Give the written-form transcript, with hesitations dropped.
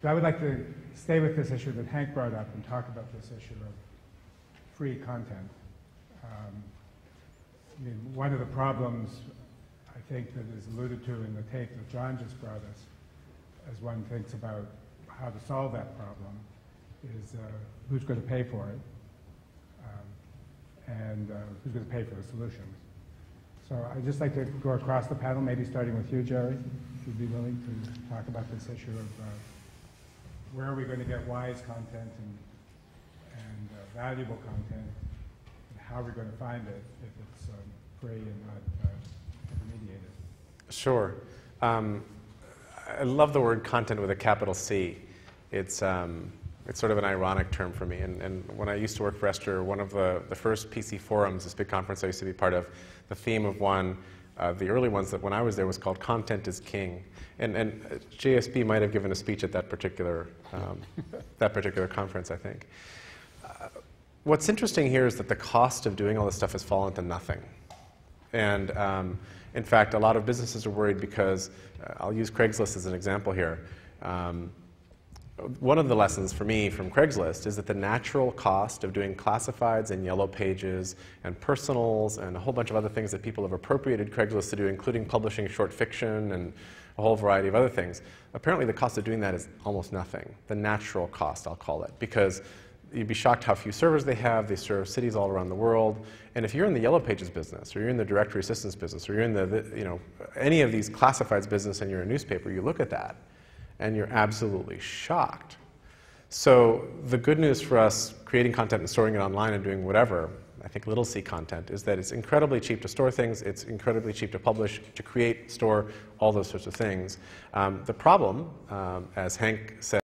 So I would like to stay with this issue that Hank brought up and talk about this issue of free content. I mean, one of the problems I think that is alluded to in the tape that John just brought us, as one thinks about how to solve that problem, is who's going to pay for it, and who's going to pay for the solutions. So I'd just like to go across the panel, maybe starting with you, Jerry, if you'd be willing to talk about this issue of where are we going to get wise content and valuable content, and how are we going to find it if it's free and not intermediated? Sure. I love the word content with a capital C. It's sort of an ironic term for me. And when I used to work for Esther, one of the first PC forums, this big conference I used to be part of, the theme of one, the early ones that when I was there was called Content is King. And JSB might have given a speech at that particular conference, I think. What's interesting here is that the cost of doing all this stuff has fallen to nothing. And in fact, a lot of businesses are worried because, I'll use Craigslist as an example here. One of the lessons for me from Craigslist is that the natural cost of doing classifieds and yellow pages and personals and a whole bunch of other things that people have appropriated Craigslist to do, including publishing short fiction and a whole variety of other things, apparently the cost of doing that is almost nothing. The natural cost, I'll call it, because you'd be shocked how few servers they have. They serve cities all around the world. And if you're in the yellow pages business, or you're in the directory assistance business, or you're in the any of these classifieds business and you're a newspaper, you look at that and you're absolutely shocked. So the good news for us creating content and storing it online and doing whatever, I think little c content, is that it's incredibly cheap to store things, it's incredibly cheap to publish, to create, store, all those sorts of things. The problem, as Hank said,